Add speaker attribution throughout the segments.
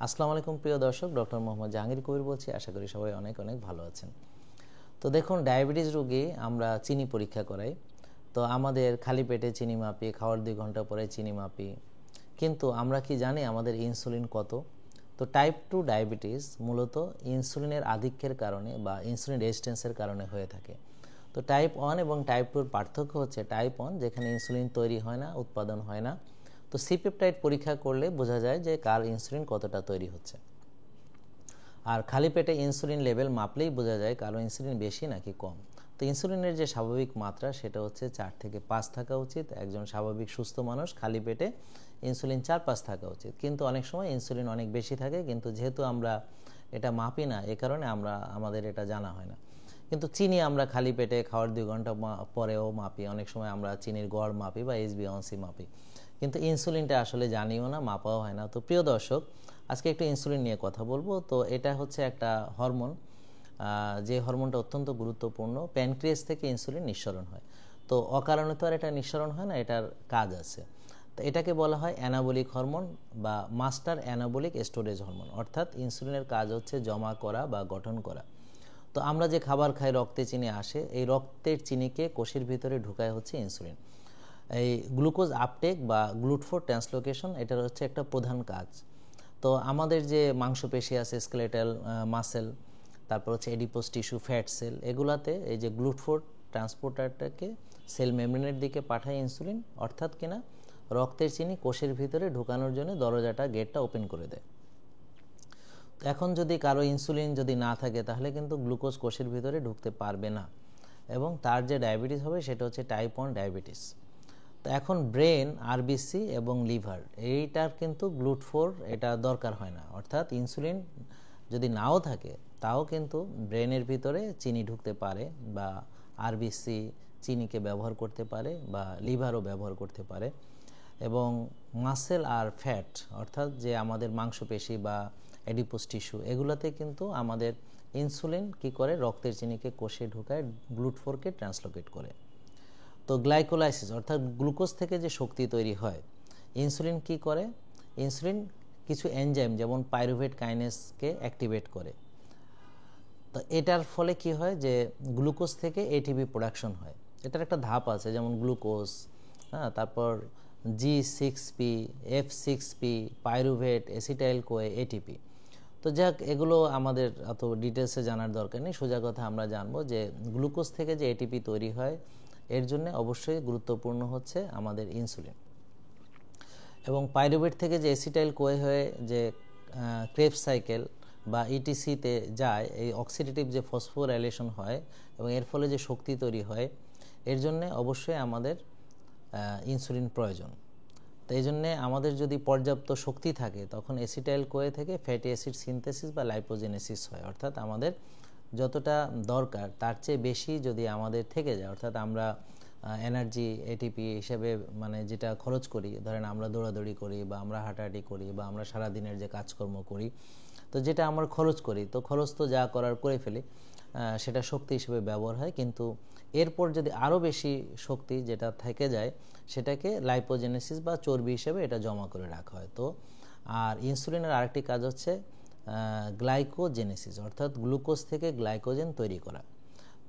Speaker 1: আসসালামু আলাইকুম প্রিয় দর্শক, ডক্টর মোহাম্মদ জাহাঙ্গীর কবির বলছি। আশা করি সবাই অনেক অনেক ভালো আছেন। তো দেখুন, ডায়াবেটিস রোগী আমরা চিনি পরীক্ষা করাই। তো আমাদের খালি পেটে চিনি মাপি, খাওয়ার 2 ঘন্টা পরে চিনি মাপি, কিন্তু আমরা কি জানি আমাদের ইনসুলিন কত? তো টাইপ 2 ডায়াবেটিস মূলত ইনসুলিনের আধিক্যের কারণে বা ইনসুলিন রেজিস্ট্যান্সের কারণে হয়ে থাকে। তো টাইপ 1 এবং টাইপ 2 এর পার্থক্য হচ্ছে টাইপ 1 যেখানে ইনসুলিন তৈরি হয় না, উৎপাদন হয় না। তো সি-পেপটাইড পরীক্ষা করলে বোঝা যায় যে কার ইনসুলিন কতটা তৈরি হচ্ছে। আর খালি পেটে ইনসুলিন লেভেল মাপলেই বোঝা যায় কারো ইনসুলিন বেশি নাকি কম। তো ইনসুলিনের যে স্বাভাবিক মাত্রা সেটা হচ্ছে 4 থেকে 5 থাকা উচিত। একজন স্বাভাবিক সুস্থ মানুষ খালি পেটে ইনসুলিন 4-5 থাকা উচিত, কিন্তু অনেক সময় ইনসুলিন অনেক বেশি থাকে, কিন্তু যেহেতু আমরা এটা মাপি না, এ কারণে আমাদের এটা জানা হয় না। কিন্তু চিনি আমরা খালি পেটে খাওয়ার 2 ঘন্টা পরেও মাপি, অনেক সময় আমরা চিনির গড় মাপি বা HbA1c মাপি, কিন্তু ইনসুলিনটা আসলে জানিও না, মাপাও হয় না। তো প্রিয় দর্শক, আজকে একটু ইনসুলিন নিয়ে কথা বলবো। তো এটা হচ্ছে একটা হরমোন, যে হরমোনটা অত্যন্ত গুরুত্বপূর্ণ। প্যানক্রিয়াস থেকে ইনসুলিন নিঃসরণ হয়। তো অকারণে তো আর এটা নিঃসরণ হয় না, এটার কাজ আছে। তো এটাকে বলা হয় অ্যানাবলিক হরমোন বা মাস্টার অ্যানাবলিক স্টোরেজ হরমোন, অর্থাৎ ইনসুলিনের কাজ হচ্ছে জমা করা বা গঠন করা। তো আমরা যে খাবার খাই, রক্তে চিনি আসে, এই রক্তের চিনিকে কোষের ভিতরে ঢুকায় হচ্ছে ইনসুলিন। এই গ্লুকোজ আপটেক বা গ্লুটফোর ট্রান্সলোকেশন, এটার হচ্ছে একটা প্রধান কাজ। তো আমাদের যে মাংসপেশি আছে, স্কেলেটাল মাসেল, তারপর হচ্ছে এডিপোস টিস্যু, ফ্যাট সেল, এগুলাতে এই যে গ্লুটফোর ট্রান্সপোর্টারটাকে সেল মেমব্রেনের দিকে পাঠায় ইনসুলিন, অর্থাৎ কিনা রক্তের চিনি কোষের ভিতরে ঢুকানোর জন্য দরজাটা, গেটটা ওপেন করে দেয়। এখন যদি কারো ইনসুলিন যদি না থাকে, তাহলে কিন্তু গ্লুকোজ কোষের ভিতরে ঢুকতে পারবে না, এবং তার যে ডায়াবেটিস হবে সেটা হচ্ছে টাইপ 1 ডায়াবেটিস। তো এখন ব্রেন, আরবিসি এবং লিভার, এইটার কিন্তু গ্লুটফোর এটা দরকার হয় না, অর্থাৎ ইনসুলিন যদি নাও থাকে তাও কিন্তু ব্রেনের ভিতরে চিনি ঢুকতে পারে, বা আরবিসি চিনিকে ব্যবহার করতে পারে, বা লিভারও ব্যবহার করতে পারে। এবং মাসেল আর ফ্যাট, অর্থাৎ যে আমাদের মাংসপেশি বা এডিপোস টিস্যু, এগুলোতে কিন্তু আমাদের ইনসুলিন কি করে, রক্তের চিনিকে কোষে ঢুকায়, গ্লুটফোরকে ট্রান্সলোকেট করে। তো গ্লাইকোলাইসিস, অর্থাৎ গ্লুকোজ থেকে যে শক্তি তৈরি হয়, ইনসুলিন কি করে, ইনসুলিন কিছু এনজাইম যেমন পাইরুভেট কাইনেসকে অ্যাক্টিভেট করে। তো এটার ফলে কি হয় যে গ্লুকোজ থেকে এটিপি প্রোডাকশন হয়। এটার একটা ধাপ আছে, যেমন গ্লুকোজ, হ্যাঁ, তারপর G6P, F6P, pyruvate, acetyl Koi, ATP. তো যাক, এগুলো আমাদের অত ডিটেলসে জানার দরকার নেই। সোজা কথা আমরা জানবো যে গ্লুকোজ থেকে যে এটিপি তৈরি হয়, এর জন্য অবশ্যই গুরুত্বপূর্ণ হচ্ছে আমাদের ইনসুলিন। এবং পাইরুভেট থেকে যে এসিটাইল কোয়ে হয়ে যে ক্রেবস সাইকেল বা ইটিসিতে যায়, এই অক্সিডেটিভ যে ফসফোরাইলেশন হয় এবং এর ফলে যে শক্তি তৈরি হয়, এর জন্য অবশ্যই আমাদের ইনসুলিন প্রয়োজন। তো এই জন্যে আমাদের যদি পর্যাপ্ত শক্তি থাকে, তখন এসিটাইল কোয়ে থেকে ফ্যাটি অ্যাসিড সিনথেসিস বা লাইপোজেনেসিস হয়, অর্থাৎ আমাদের যতটা দরকার তার চেয়ে বেশি যদি আমাদের থেকে যায়, অর্থাৎ আমরা এনার্জি এটিপি হিসেবে মানে যেটা খরচ করি, ধরেন আমরা দৌড়াদৌড়ি করি বা আমরা হাঁটাহাঁটি করি বা আমরা সারাদিনের যে কাজকর্ম করি, তো যেটা আমরা খরচ করি, তো খরচ তো যা করার করে ফেলি, সেটা শক্তি হিসেবে ব্যবহার হয়। কিন্তু এরপর যদি আরও বেশি শক্তি যেটা থেকে যায়, সেটাকে লাইপোজেনেসিস বা চর্বি হিসেবে এটা জমা করে রাখা হয়। তো আর ইনসুলিনের আরেকটি কাজ হচ্ছে গ্লাইকোজেনেসিস, অর্থাৎ গ্লুকোজ থেকে গ্লাইকোজেন তৈরি করা।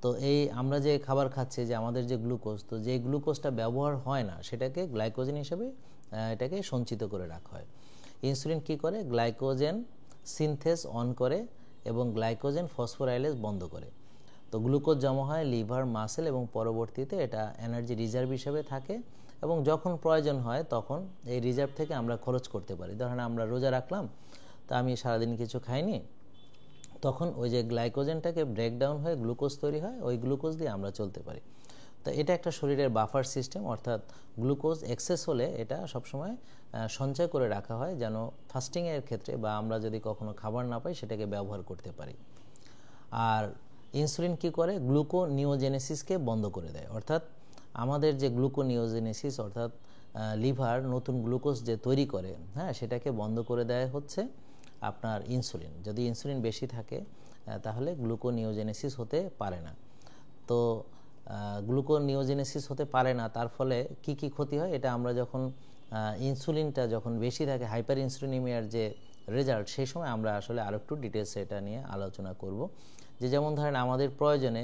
Speaker 1: তো এই আমরা যে খাবার খাচ্ছি, যে আমাদের যে গ্লুকোজ, তো যে গ্লুকোজটা ব্যবহার হয় না, সেটাকে গ্লাইকোজেন হিসেবে এটাকে সঞ্চিত করে রাখা হয়। ইনসুলিন কি করে, গ্লাইকোজেন সিনথেস অন করে এবং গ্লাইকোজেন ফসফোরাইলেজ বন্ধ করে। তো গ্লুকোজ জমা হয় লিভার, মাসেল, এবং পরবর্তীতে এটা এনার্জি রিজার্ভ হিসেবে থাকে, এবং যখন প্রয়োজন হয় তখন এই রিজার্ভ থেকে আমরা খরচ করতে পারি। ধরেন আমরা রোজা রাখলাম, তা আমি সারাদিন কিছু খাইনি, তখন ওই যে গ্লাইকোজেনটাকে ব্রেকডাউন হয়ে গ্লুকোজ তৈরি হয়, ওই গ্লুকোজ দিয়ে আমরা চলতে পারি। তো এটা একটা শরীরের বাফার সিস্টেম, অর্থাৎ গ্লুকোজ এক্সেস হলে এটা সবসময় সঞ্চয় করে রাখা হয়, যেন ফাস্টিংয়ের ক্ষেত্রে বা আমরা যদি কখনো খাবার না পাই সেটাকে ব্যবহার করতে পারি। আর ইনসুলিন কি করে, গ্লুকোনিওজেনেসিসকে বন্ধ করে দেয়, অর্থাৎ আমাদের যে গ্লুকোনিওজেনেসিস, অর্থাৎ লিভার নতুন গ্লুকোজ যে তৈরি করে, হ্যাঁ, সেটাকে বন্ধ করে দেয় হচ্ছে আপনার ইনসুলিন। যদি ইনসুলিন বেশি থাকে, তাহলে গ্লুকোনিওজেনেসিস হতে পারে না। তো গ্লুকোনিওজেনেসিস হতে পারে না, তার ফলে কি ক্ষতি হয়, এটা আমরা যখন ইনসুলিনটা যখন বেশি থাকে, হাইপার ইনসুলিনিমিয়ার যে রেজাল্ট, সেই সময় আমরা আসলে আরও একটু ডিটেলসে এটা নিয়ে আলোচনা করব। যে যেমন ধরেন আমাদের প্রয়োজনে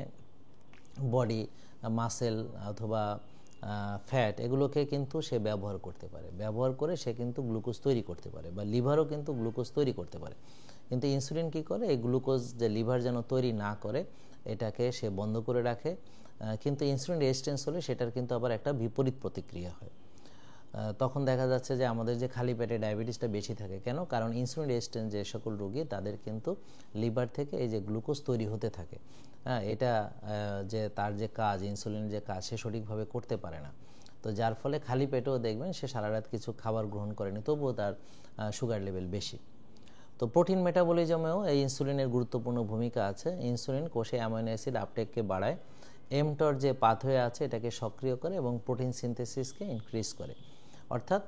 Speaker 1: বডি, মাসেল অথবা ফ্যাট এগুলোকে কিন্তু সে ব্যবহার করতে পারে, ব্যবহার করে সে কিন্তু গ্লুকোজ তৈরি করতে পারে, বা লিভারও কিন্তু গ্লুকোজ তৈরি করতে পারে। কিন্তু ইনসুলিন কি করে, এই গ্লুকোজ যে লিভার যেন তৈরি না করে এটাকে সে বন্ধ করে রাখে। কিন্তু ইনসুলিন রেজিস্ট্যান্স হলে সেটার কিন্তু আবার একটা বিপরীত প্রতিক্রিয়া হয়। তখন দেখা যাচ্ছে যে আমাদের যে খালি পেটে ডায়াবেটিসটা বেশি থাকে। কেন? কারণ ইনসুলিন রেজিস্ট্যান্স যে সকল রোগী তাদের কিন্তু লিভার থেকে এই যে গ্লুকোজ তৈরি হতে থাকে। হ্যাঁ, এটা যে তার যে কাজ, ইনসুলিনের যে কাজ সে সঠিকভাবে করতে পারে না। তো যার ফলে খালি পেটেও দেখবেন সে সারা রাত কিছু খাবার গ্রহণ করেনি, তবুও তার সুগার লেভেল বেশি। তো প্রোটিন মেটাবলিজমেও এই ইনসুলিনের গুরুত্বপূর্ণ ভূমিকা আছে। ইনসুলিন কোষে অ্যামাইনো অ্যাসিড আপটেককে বাড়ায়, এমটর যে পাথওয়ে আছে এটাকে সক্রিয় করে এবং প্রোটিন সিনথেসিসকে ইনক্রিজ করে। অর্থাৎ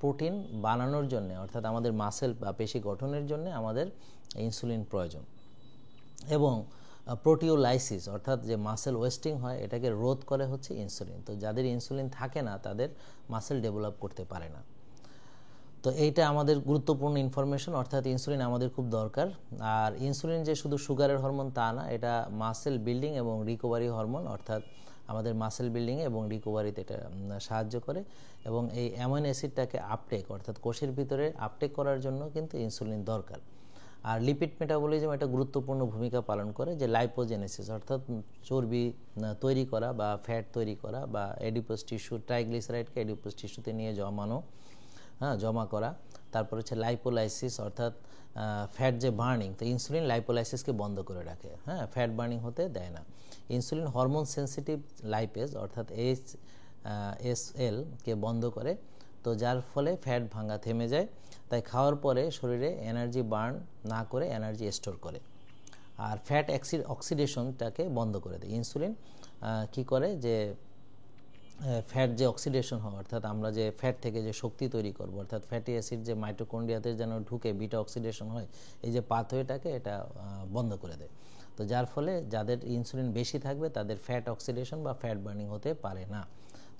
Speaker 1: প্রোটিন বানানোর জন্য, অর্থাৎ আমাদের মাসেল বা পেশি গঠনের জন্য আমাদের ইনসুলিন প্রয়োজন। এবং প্রোটিওলাইসিস অর্থাৎ যে মাসেল ওয়েস্টিং হয় এটাকে রোধ করে হচ্ছে ইনসুলিন। তো যাদের ইনসুলিন থাকে না তাদের মাসেল ডেভেলপ করতে পারে না। তো এইটা আমাদের গুরুত্বপূর্ণ ইনফরমেশন, অর্থাৎ ইনসুলিন আমাদের খুব দরকার। আর ইনসুলিন যে শুধু সুগারের হরমোন তা না, এটা মাসেল বিল্ডিং এবং রিকভারি হরমোন, অর্থাৎ আমাদের মাসেল বিল্ডিং এবং রিকভারিতে এটা সাহায্য করে। এবং এই অ্যামাইনো অ্যাসিডটাকে আপটেক অর্থাৎ কোষের ভিতরে আপটেক করার জন্য কিন্তু ইনসুলিন দরকার। আর লিপিড মেটাবলিজম এটা গুরুত্বপূর্ণ ভূমিকা পালন করে, যে লাইপোজেনেসিস অর্থাৎ চর্বি তৈরি করা বা ফ্যাট তৈরি করা, বা এডিপোস টিস্যু, ট্রাইগ্লিসারাইডকে এডিপোস টিস্যুতে নিয়ে জমা করা। তারপর হচ্ছে লাইপোলাইসিস অর্থাৎ ফ্যাট যে বার্নিং, তো ইনসুলিন লাইপোলাইসিসকে বন্ধ করে রাখে, হ্যাঁ, ফ্যাট বার্নিং হতে দেয় না। ইনসুলিন হরমোন সেন্সিটিভ লাইপেজ অর্থাৎ HSL কে বন্ধ করে, তো যার ফলে ফ্যাট ভাঙা থেমে যায়। তাই খাওয়ার পরে শরীরে এনার্জি বার্ন না করে এনার্জি স্টোর করে। আর ফ্যাট অক্সিডেশনটাকে বন্ধ করে দেয়। ইনসুলিন কি করে, যে ফ্যাট যে অক্সিডেশন হয়, অর্থাৎ আমরা যে ফ্যাট থেকে যে শক্তি তৈরি করব, অর্থাৎ ফ্যাটি অ্যাসিড যে মাইটোকন্ড্রিয়াতে যেন ঢুকে বিটা অক্সিডেশন হয়, এই যে পাথওয়েটাকে এটা বন্ধ করে দেয়। তো যার ফলে যাদের ইনসুলিন বেশি থাকবে তাদের ফ্যাট অক্সিডেশন বা ফ্যাট বার্নিং হতে পারে না।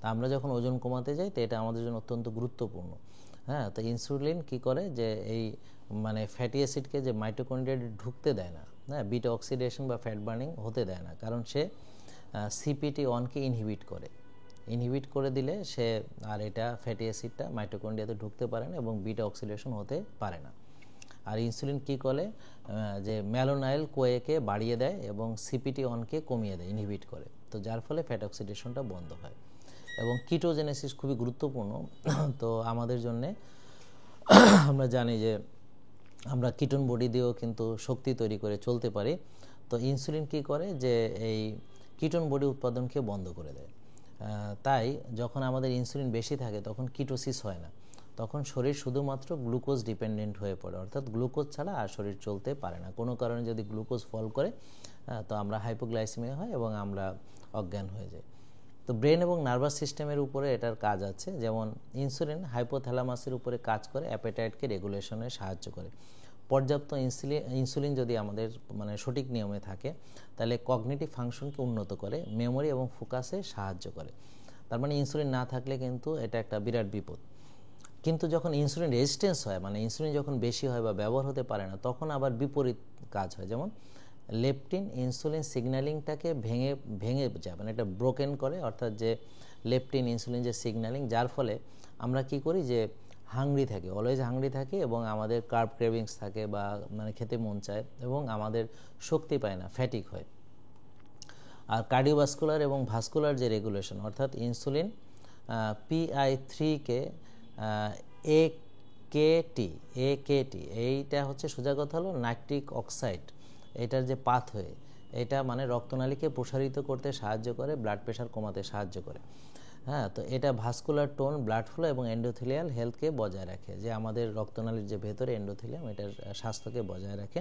Speaker 1: তা আমরা যখন ওজন কমাতে যাই তো এটা আমাদের জন্য অত্যন্ত গুরুত্বপূর্ণ। হ্যাঁ, তো ইনসুলিন কি করে, যে এই মানে ফ্যাটি অ্যাসিডকে যে মাইটোকন্ড্রিয়াতে ঢুকতে দেয় না, হ্যাঁ, বিটা অক্সিডেশন বা ফ্যাট বার্নিং হতে দেয় না, কারণ সে CPT1কে ইনহিবিট করে দিলে সে আর এটা ফ্যাটি অ্যাসিডটা মাইটোকন্ড্রিয়াতে ঢুকতে পারে না এবং বিটা অক্সিডেশন হতে পারে না। আর ইনসুলিন কি করে, যে ম্যালোনাইল কোয়েকে বাড়িয়ে দেয় এবং CPT1কে কমিয়ে দেয়, ইনহিবিট করে। তো যার ফলে ফ্যাট অক্সিডেশনটা বন্ধ হয়। এবং কিটোজেনেসিস খুবই গুরুত্বপূর্ণ। তো আমাদের জন্যে আমরা জানি যে আমরা কিটোন বডি দিয়েও কিন্তু শক্তি তৈরি করে চলতে পারি। তো ইনসুলিন কি করে, যে এই কিটোন বডি উৎপাদনকে বন্ধ করে দেয়। তাই যখন আমাদের ইনসুলিন বেশি থাকে তখন কিটোসিস হয় না, তখন শরীর শুধুমাত্র গ্লুকোজ ডিপেন্ডেন্ট হয়ে পড়ে, অর্থাৎ গ্লুকোজ ছাড়া আর শরীর চলতে পারে না। কোনো কারণে যদি গ্লুকোজ ফল করে তো আমরা হাইপোগ্লাইসেমিয়া হয় এবং আমরা অজ্ঞান হয়ে যাই। তো ব্রেন এবং নার্ভাস সিস্টেমের উপরে এটার কাজ আছে। যেমন ইনসুলিন হাইপোথ্যালামাসের উপরে কাজ করে, অ্যাপেটাইটকে রেগুলেশনে সাহায্য করে। পর্যাপ্ত ইনসুলিন যদি আমাদের মানে সঠিক নিয়মে থাকে তাহলে কগনিটিভ ফাংশনকে উন্নত করে, মেমোরি এবং ফোকাসে সাহায্য করে। তার মানে ইনসুলিন না থাকলে কিন্তু এটা একটা বিরাট বিপদ। কিন্তু যখন ইনসুলিন রেজিস্ট্যান্স হয়, মানে ইনসুলিন যখন বেশি হয় বা ব্যবহার হতে পারে না, তখন আবার বিপরীত কাজ হয়। যেমন লেপটিন ইনসুলিন সিগন্যালিংটাকে ভেঙে যায়, মানে এটা ব্রোকেন করে, অর্থাৎ যে লেপটিন ইনসুলিন যে সিগন্যালিং, যার ফলে আমরা কি করি, যে হাংরি থাকি, অলওয়েজ হাংরি থাকি এবং আমাদের কার্ব ক্রেভিংস থাকে বা মানে খেতে মন চায় এবং আমাদের শক্তি পায় না, ফ্যাটিক হয়। আর কার্ডিওভাস্কুলার এবং ভাস্কুলার যে রেগুলেশন, অর্থাৎ ইনসুলিন PI3কে AKT এইটা হচ্ছে সোজা কথা হলো নাইট্রিক অক্সাইড, এটার যে পাথওয়ে এটা মানে রক্তনালীকে প্রসারিত করতে সাহায্য করে, ব্লাড প্রেশার কমাতে সাহায্য করে। হ্যাঁ, তো এটা ভাস্কুলার টোন, ব্লাড ফ্লো এবং এন্ডোথেলিয়াল হেলথকে বজায় রাখে, যে আমাদের রক্তনালীর যে ভেতরে এন্ডোথেলিয়াম এটার স্বাস্থ্যকে বজায় রাখে।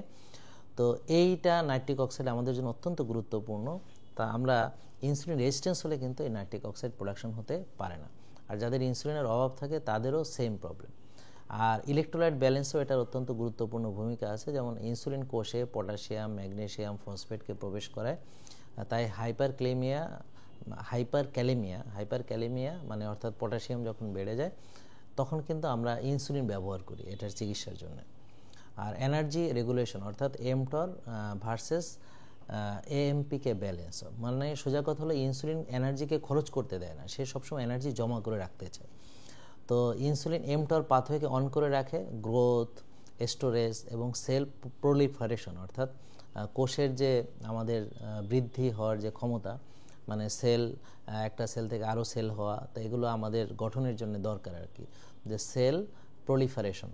Speaker 1: তো এইটা নাইট্রিক অক্সাইড আমাদের জন্য অত্যন্ত গুরুত্বপূর্ণ। তা আমরা ইনসুলিন রেজিস্ট্যান্স হলে কিন্তু এই নাইট্রিক অক্সাইড প্রোডাকশন হতে পারে না। আর যাদের ইনসুলিনের অভাব থাকে তাদেরও সেম প্রবলেম। আর ইলেকট্রোলাইট ব্যালেন্সও এটার অত্যন্ত গুরুত্বপূর্ণ ভূমিকা আছে। যেমন ইনসুলিন কোষে পটাশিয়াম, ম্যাগনেসিয়াম, ফসফেটকে প্রবেশ করায়। তাই হাইপারক্যালেমিয়া মানে অর্থাৎ পটাশিয়াম যখন বেড়ে যায় তখন কিন্তু আমরা ইনসুলিন ব্যবহার করি এটার চিকিৎসার জন্য। আর এনার্জি রেগুলেশন অর্থাৎ এমটর ভার্সেস এএমপিকে ব্যালেন্স, মানে সোজা কথা হলো ইনসুলিন এনার্জিকে খরচ করতে দেয় না, সে সবসময় এনার্জি জমা করে রাখতে চায়। তো ইনসুলিন এমটর পাথওয়েকে অন করে রাখে গ্রোথ, স্টোরেজ এবং সেল প্রলিফারেশন, অর্থাৎ কোষের যে আমাদের বৃদ্ধি হওয়ার যে ক্ষমতা, মানে সেল, একটা সেল থেকে আরও সেল হওয়া, তো এগুলো আমাদের গঠনের জন্য দরকার আর কি, যে সেল প্রলিফারেশন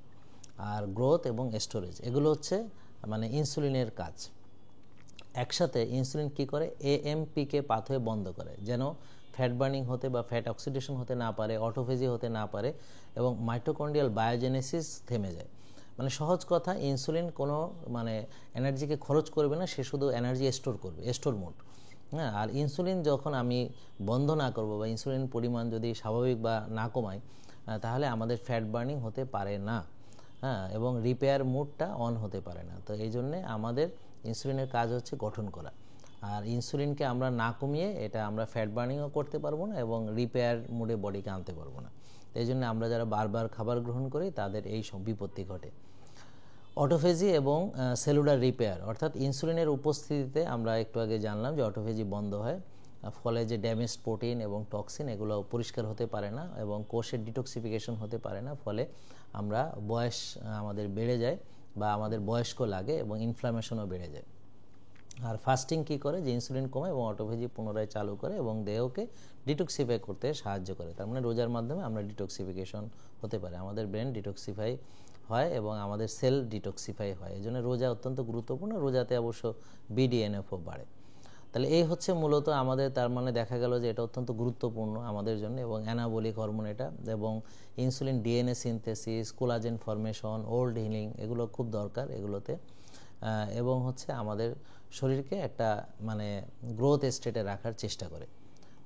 Speaker 1: আর গ্রোথ এবং স্টোরেজ, এগুলো হচ্ছে মানে ইনসুলিনের কাজ। একসাথে ইনসুলিন কি করে, এএমপিকে পাথওয়ে বন্ধ করে, যেন ফ্যাট বার্নিং হতে বা ফ্যাট অক্সিডেশন হতে না পারে, অটোফেজি হতে না পারে এবং মাইটোকন্ড্রিয়াল বায়োজেনেসিস থেমে যায়। মানে সহজ কথা, ইনসুলিন কোনো মানে এনার্জিকে খরচ করবে না, সে শুধু এনার্জি স্টোর করবে, স্টোর মোড। হ্যাঁ, আর ইনসুলিন যখন আমি বন্ধ না করব বা ইনসুলিন পরিমাণ যদি স্বাভাবিক বা না কমাই, তাহলে আমাদের ফ্যাট বার্নিং হতে পারে না, হ্যাঁ, এবং রিপেয়ার মোডটা অন হতে পারে না। তো এই জন্যে আমাদের ইনসুলিনের কাজ হচ্ছে গঠন করা, আর ইনসুলিনকে আমরা না কমিয়ে এটা আমরা ফ্যাট বার্নিংও করতে পারবো না এবং রিপেয়ার মোডে বডিকে আনতে পারবো না। এই জন্য আমরা যারা বারবার খাবার গ্রহণ করি তাদের এই সব বিপত্তি ঘটে। অটোফেজি এবং সেলুলার রিপেয়ার, অর্থাৎ ইনসুলিনের উপস্থিতিতে আমরা একটু আগে জানলাম যে অটোফেজি বন্ধ হয়, ফলে যে ড্যামেজ প্রোটিন এবং টক্সিন এগুলো পরিষ্কার হতে পারে না এবং কোষের ডিটক্সিফিকেশন হতে পারে না, ফলে আমরা বয়স আমাদের বেড়ে যায় বা আমাদের বয়স্ক লাগে এবং ইনফ্লামেশনও বেড়ে যায়। আর ফাস্টিং কি করে, যে ইনসুলিন কমে এবং অটোফেজি পুনরায় চালু করে এবং দেহকে ডিটক্সিফাই করতে সাহায্য করে। তার মানে রোজার মাধ্যমে আমরা ডিটক্সিফিকেশন হতে পারে, আমাদের ব্রেন ডিটক্সিফাই হয় এবং আমাদের সেল ডিটক্সিফাই হয়। এই জন্য রোজা অত্যন্ত গুরুত্বপূর্ণ, রোজাতে অবশ্য বিডিএনএফও বাড়ে। তাহলে এই হচ্ছে মূলত আমাদের, তার মানে দেখা গেল যে এটা অত্যন্ত গুরুত্বপূর্ণ আমাদের জন্য এবং অ্যানাবলিক হরমোন এটা, এবং insulin DNA synthesis, collagen formation, old healing এগুলো খুব দরকার এগুলোতে, এবং হচ্ছে আমাদের শরীরকে একটা মানে গ্রোথ স্টেটে রাখার চেষ্টা করে।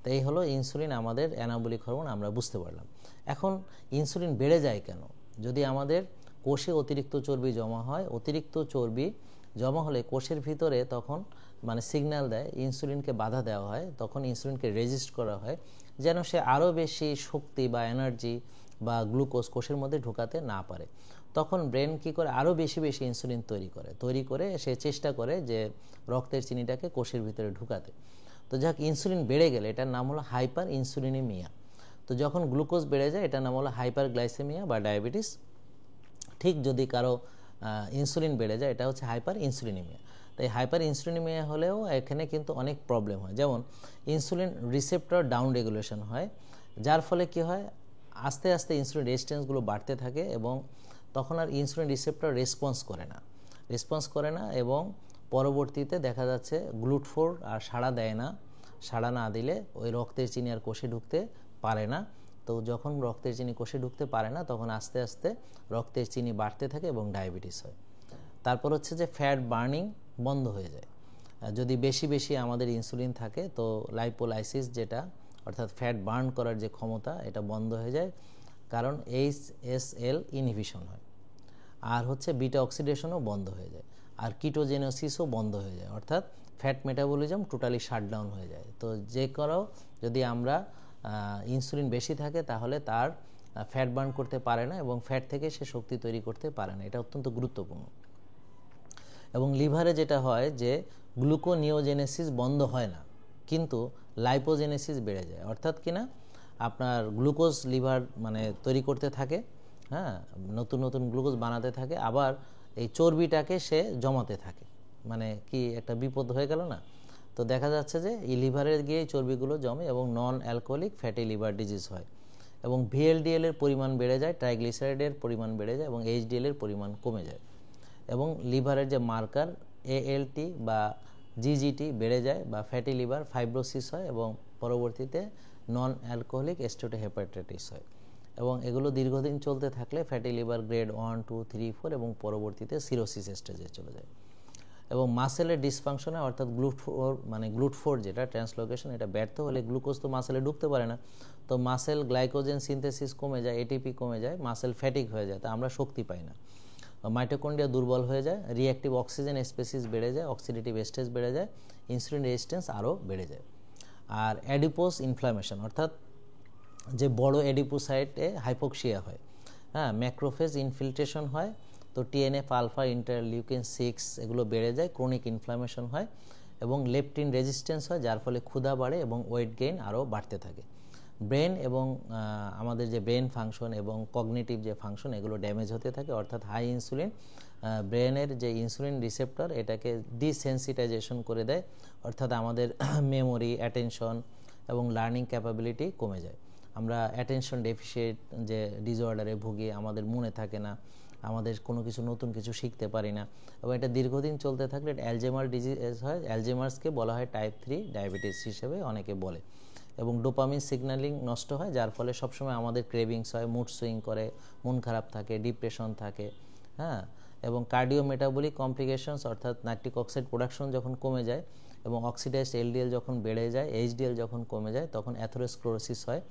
Speaker 1: তো এই হলো ইনসুলিন আমাদের অ্যানাবলিক হরমোন, আমরা বুঝতে পারলাম। এখন ইনসুলিন বেড়ে যায় কেন? যদি আমাদের কোষে অতিরিক্ত চর্বি জমা হয়, অতিরিক্ত চর্বি জমা হলে কোষের ভিতরে তখন মানে সিগন্যাল দেয়, ইনসুলিনকে বাধা দেওয়া হয়, তখন ইনসুলিনকে রেজিস্ট করা হয় যেন সে আরও বেশি শক্তি বা এনার্জি বা গ্লুকোজ কোষের মধ্যে ঢোকাতে না পারে। তখন ব্রেন কি করে, আরও বেশি বেশি ইনসুলিন তৈরি করে সে চেষ্টা করে যে রক্তের চিনিটাকে কোষের ভিতরে ঢুকাতে। তো যাক, ইনসুলিন বেড়ে গেলে এটার নাম হলো হাইপার ইনসুলিনিমিয়া। তো যখন গ্লুকোজ বেড়ে যায় এটার নাম হলো হাইপার গ্লাইসেমিয়া বা ডায়াবেটিস। ঠিক যদি কারো ইনসুলিন বেড়ে যায় এটা হচ্ছে হাইপার ইনসুলিনিমিয়া। তাই হাইপার ইনসুলিনিমিয়া হলেও এখানে কিন্তু অনেক প্রবলেম হয়, যেমন ইনসুলিন রিসেপ্টর ডাউন রেগুলেশন হয়, যার ফলে কি হয়, আস্তে আস্তে ইনসুলিন রেজিস্ট্যান্সগুলো বাড়তে থাকে এবং তখন আর ইনসুলিন রিসেপ্টর রেসপন্স করে না এবং পরবর্তীতে দেখা যাচ্ছে গ্লুট4 আর সাড়া না দিলে ওই রক্তের চিনি আর কোষে ঢুকতে পারে না। তো যখন রক্তের চিনি কোষে ঢুকতে পারে না তখন আস্তে আস্তে রক্তের চিনি বাড়তে থাকে এবং ডায়াবেটিস হয়। তারপর হচ্ছে যে ফ্যাট বার্নিং বন্ধ হয়ে যায়। যদি বেশি বেশি আমাদের ইনসুলিন থাকে তো লাইপোলাইসিস যেটা অর্থাৎ ফ্যাট বার্ন করার যে ক্ষমতা এটা বন্ধ হয়ে যায়, কারণ HSL ইনহিবিশন হয়। আর হচ্ছে বিটা অক্সিডেশনও বন্ধ হয়ে যায়, আর কিটোজেনোসিসও বন্ধ হয়ে যায়, অর্থাৎ ফ্যাট মেটাবলিজম টোটালি শাটডাউন হয়ে যায়। তো যে কারো যদি আমরা ইনসুলিন বেশি থাকে তাহলে তার ফ্যাট বার্ন করতে পারে না এবং ফ্যাট থেকে সে শক্তি তৈরি করতে পারে না, এটা অত্যন্ত গুরুত্বপূর্ণ। এবং লিভারে যেটা হয় যে গ্লুকোনিওজেনেসিস বন্ধ হয় না কিন্তু লাইপোজেনেসিস বেড়ে যায়, অর্থাৎ কিনা আপনার গ্লুকোজ লিভার মানে তৈরি করতে থাকে, হ্যাঁ, নতুন নতুন গ্লুকোজ বানাতে থাকে, আবার এই চর্বিটাকে সে জমাতে থাকে, মানে কি একটা বিপদ হয়ে গেল না? তো দেখা যাচ্ছে যে এই লিভারে গিয়ে চর্বিগুলো জমে এবং non alcoholic fatty liver disease হয় এবং VLDL এর পরিমাণ বেড়ে যায়, ট্রাইগ্লিসারাইডের পরিমাণ বেড়ে যায় এবং HDL এর পরিমাণ কমে যায় এবং লিভারের যে মার্কার ALT বা GGT বেড়ে যায় বা ফ্যাটি লিভার ফাইব্রোসিস হয় এবং পরবর্তীতে নন অ্যালকোহলিক স্টেটোহেপাটাইটিস হয় এবং এগুলো দীর্ঘদিন চলতে থাকলে ফ্যাটি লিভার গ্রেড 1, 2, 3, 4 এবং পরবর্তীতে সিরোসিস স্টেজে চলে যায়। এবং মাসেলের ডিসফাংশনে অর্থাৎ গ্লুট4 যেটা ট্রান্সলোকেশন এটা ব্যর্থ হলে গ্লুকোজ তো মাসেলে ঢুকতে পারে না, তো মাসেল গ্লাইকোজেন সিনথেসিস কমে যায়, ATP কমে যায়, মাসেল ফ্যাটিক হয়ে যায়, তা আমরা শক্তি পাই না, মাইটোকন্ড্রিয়া দুর্বল হয়ে যায়, রিঅ্যাক্টিভ অক্সিজেন স্পেসিস বেড়ে যায়, অক্সিডেটিভ স্টেজ বেড়ে যায়, ইনসুলিন রেজিস্ট্যান্স আরও বেড়ে যায়। আর অ্যাডিপোস ইনফ্লামেশন অর্থাৎ যে বড় অ্যাডিপোসাইটে হাইপোক্সিয়া হয়, হ্যাঁ, ম্যাক্রোফেজ ইনফিল্ট্রেশন হয়, তো টিএনএফ আলফা, ইন্টারলিউকিন 6 এগুলো বেড়ে যায়, ক্রনিক ইনফ্লামেশন হয় এবং লেপটিন রেজিস্ট্যান্স হয়, যার ফলে ক্ষুধা বাড়ে এবং ওয়েট গেইন আরও বাড়তে থাকে। ব্রেন এবং আমাদের যে ব্রেন ফাংশন এবং কগনিটিভ যে ফাংশন এগুলো ড্যামেজ হতে থাকে, অর্থাৎ হাই ইনসুলিন ব্রেনের যে ইনসুলিন রিসেপ্টর এটাকে ডিসেন্সিটাইজেশন করে দেয়, অর্থাৎ আমাদের মেমোরি, অ্যাটেনশন এবং লার্নিং ক্যাপাবিলিটি কমে যায়। আমরা অ্যাটেনশন ডেফিসিয়েট যে ডিসঅর্ডারে ভুগি, আমাদের মনে থাকে না, আমাদের কোনো কিছু নতুন কিছু শিখতে পারি না, এবং এটা দীর্ঘদিন চলতে থাকলে অ্যালজেইমার ডিজিজ হয়। অ্যালজেইমার্সকে বলা হয় টাইপ 3 ডায়াবেটিস হিসেবে অনেকে বলে। এবং ডোপামিন সিগন্যালিং নষ্ট হয়, যার ফলে সবসময় আমাদের ক্রেভিংস হয়, মুড সুইং করে, মন খারাপ থাকে, ডিপ্রেশন থাকে, হ্যাঁ। এবং কার্ডিও মেটাবলিক কমপ্লিকেশনস, অর্থাৎ নাইট্রিক অক্সাইড প্রোডাকশন যখন কমে যায় এবং অক্সিডাইজড এলডিএল যখন বেড়ে যায়, এইচডিএল যখন কমে যায়, তখন অ্যাথেরোস্ক্লেরোসিস হয়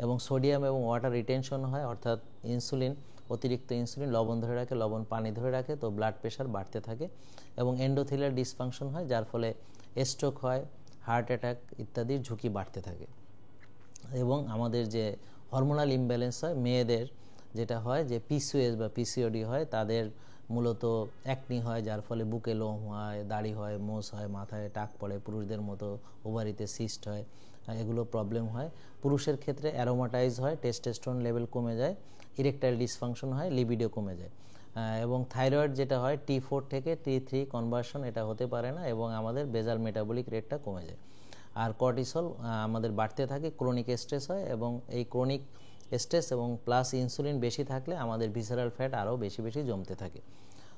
Speaker 1: এবং সোডিয়াম এবং ওয়াটার রিটেনশন হয়, অর্থাৎ ইনসুলিন, অতিরিক্ত ইনসুলিন লবণ ধরে রাখে, লবণ পানি ধরে রাখে, তো ব্লাড প্রেশার বাড়তে থাকে এবং এন্ডোথেলিয়াল ডিসফাংশন হয়, যার ফলে স্ট্রোক হয়, হার্ট অ্যাটাক ইত্যাদির ঝুঁকি বাড়তে থাকে। এবং আমাদের যে হরমোনাল ইমব্যালেন্স হয়, মেয়েদের যেটা হয় যে পিসিওএস বা পিসিওডি হয়, তাদের মূলত অ্যাকনি হয়, যার ফলে বুকে লোম হয়, দাড়ি হয়, মোষ হয়, মাথায় টাক পড়ে, পুরুষদের মতো ওভারিতে সিস্ট হয়, এগুলো প্রবলেম হয়। পুরুষের ক্ষেত্রে অ্যারোমাটাইজ হয়, টেস্টোস্টেরন লেভেল কমে যায়, ইরেকটাইল ডিসফাংশন হয়, লিবিডো কমে যায়। এবং থাইরয়েড যেটা হয় T4 থেকে T3 কনভার্সন এটা হতে পারে না এবং আমাদের বেজাল মেটাবলিক রেটটা কমে যায়। আর কর্টিসল আমাদের বাড়তে থাকে, ক্রনিক স্ট্রেস হয় এবং এই ক্রনিক স্ট্রেস এবং প্লাস ইনসুলিন বেশি থাকলে আমাদের ভিসারাল ফ্যাট আরও বেশি বেশি জমতে থাকে।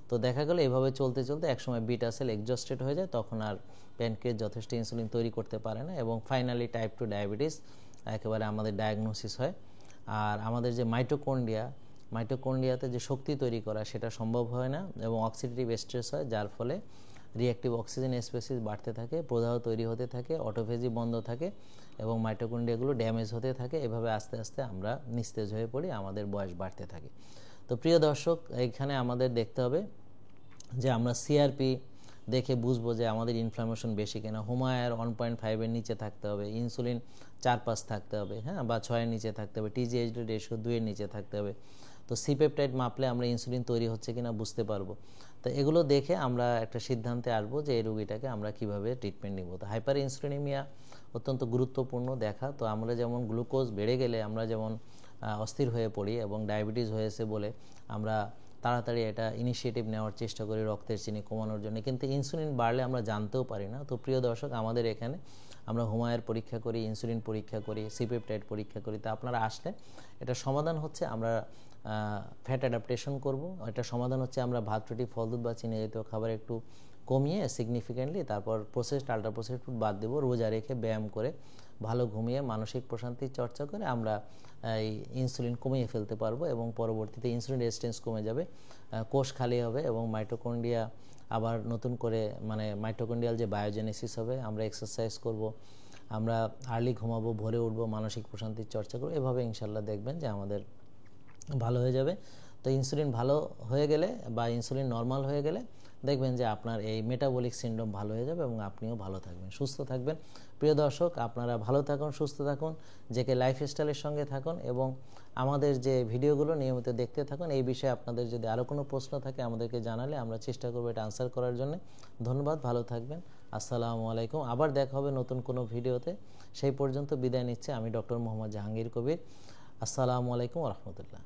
Speaker 1: তো দেখা গেল এভাবে চলতে চলতে একসময় বিটা সেল এক্সজস্টেড হয়ে যায়, তখন আর প্যানক্রিয়াস যথেষ্ট ইনসুলিন তৈরি করতে পারে না এবং ফাইনালি টাইপ 2 ডায়াবেটিস একেবারে আমাদের ডায়াগনোসিস হয়। আর আমাদের যে মাইটোকন্ড্রিয়াতে যে শক্তি তৈরি করা সেটা সম্ভব হয় না এবং অক্সিডেটিভ স্ট্রেস হয়, যার ফলে রিঅ্যাক্টিভ অক্সিজেন স্পেসিস বাড়তে থাকে, প্রদাহ তৈরি হতে থাকে, অটোফেজি বন্ধ থাকে এবং মাইটোকন্ড্রিয়াগুলো ড্যামেজ হতে থাকে। এভাবে আস্তে আস্তে আমরা নিস্তেজ হয়ে পড়ি, আমাদের বয়স বাড়তে থাকে। তো প্রিয় দর্শক, এইখানে আমাদের দেখতে হবে যে আমরা সিআরপি দেখে বুঝবো যে আমাদের ইনফ্লামেশন বেশি কিনা। হুমায়ার 1.5-এর নিচে থাকতে হবে, ইনসুলিন 4-5 থাকতে হবে, হ্যাঁ, বা 6-এর নিচে থাকতে হবে, টিজিএইচডি রেশিও 2-এর নিচে থাকতে হবে। তো সিপেপটাইড মাপলে আমরা ইনসুলিন তৈরি হচ্ছে কিনা বুঝতে পারবো। তো এগুলো দেখে আমরা একটা সিদ্ধান্তে আসবো যে এই রোগীটাকে আমরা কিভাবে ট্রিটমেন্ট নিব। তো হাইপার ইনসুলিনেমিয়া অত্যন্ত গুরুত্বপূর্ণ দেখা। তো আমরা যেমন গ্লুকোজ বেড়ে গেলে আমরা যেমন অস্থির হয়ে পড়ি এবং ডায়াবেটিস হয়েছে বলে আমরা তাড়াতাড়ি এটা ইনিশিয়েটিভ নেওয়ার চেষ্টা করি রক্তের চিনি কমানোর জন্য, কিন্তু ইনসুলিন বাড়লে আমরা জানতেও পারি না। তো প্রিয় দর্শক, আমাদের এখানে আমরা হুমায়ের পরীক্ষা করি, ইনসুলিন পরীক্ষা করি, সিপেপটাইড পরীক্ষা করি। তা আপনারা আসলে এটা সমাধান হচ্ছে আমরা ফ্যাট অ্যাডাপ্টেশন করব। এটা সমাধান হচ্ছে আমরা ভাত, রুটি, ফল, দুধ বা চিনি জাতীয় খাবার একটু কমিয়ে সিগনিফিক্যান্টলি, তারপর প্রসেসড আল্ট্রা প্রসেসড ফুড বাদ দেবো, রোজা রেখে ব্যায়াম করে ভালো ঘুমিয়ে মানসিক প্রশান্তির চর্চা করে আমরা এই ইনসুলিন কমিয়ে ফেলতে পারবো এবং পরবর্তীতে ইনসুলিন রেজিস্ট্যান্স কমে যাবে, কোষ খালি হবে এবং মাইটোকন্ড্রিয়া আবার নতুন করে মাইটোকন্ড্রিয়াল যে বায়োজেনেসিস হবে। আমরা এক্সারসাইজ করব, আমরা আর্লি ঘুমাবো, ভোরে উঠবো, মানসিক প্রশান্তির চর্চা করবো। এভাবে ইনশাল্লাহ দেখবেন যে আমাদের ভালো হয়ে যাবে। তো ইনসুলিন ভালো হয়ে গেলে বা ইনসুলিন নর্মাল হয়ে গেলে দেখবেন যে আপনার এই মেটাবলিক সিনড্রোম ভালো হয়ে যাবে এবং আপনিও ভালো থাকবেন, সুস্থ থাকবেন। প্রিয় দর্শক, আপনারা ভালো থাকুন, সুস্থ থাকুন, জেকে লাইফস্টাইলের সঙ্গে থাকুন এবং আমাদের যে ভিডিওগুলো নিয়মিত দেখতে থাকুন। এই বিষয়ে আপনাদের যদি আরও কোনো প্রশ্ন থাকে আমাদেরকে জানালে আমরা চেষ্টা করবো এটা আনসার করার জন্য। ধন্যবাদ, ভালো থাকবেন, আসসালামু আলাইকুম। আবার দেখা হবে নতুন কোনো ভিডিওতে। সেই পর্যন্ত বিদায় নিচ্ছে আমি ডক্টর মোহাম্মদ জাহাঙ্গীর কবির। আসসালামু আলাইকুম ওয়া রাহমাতুল্লাহ।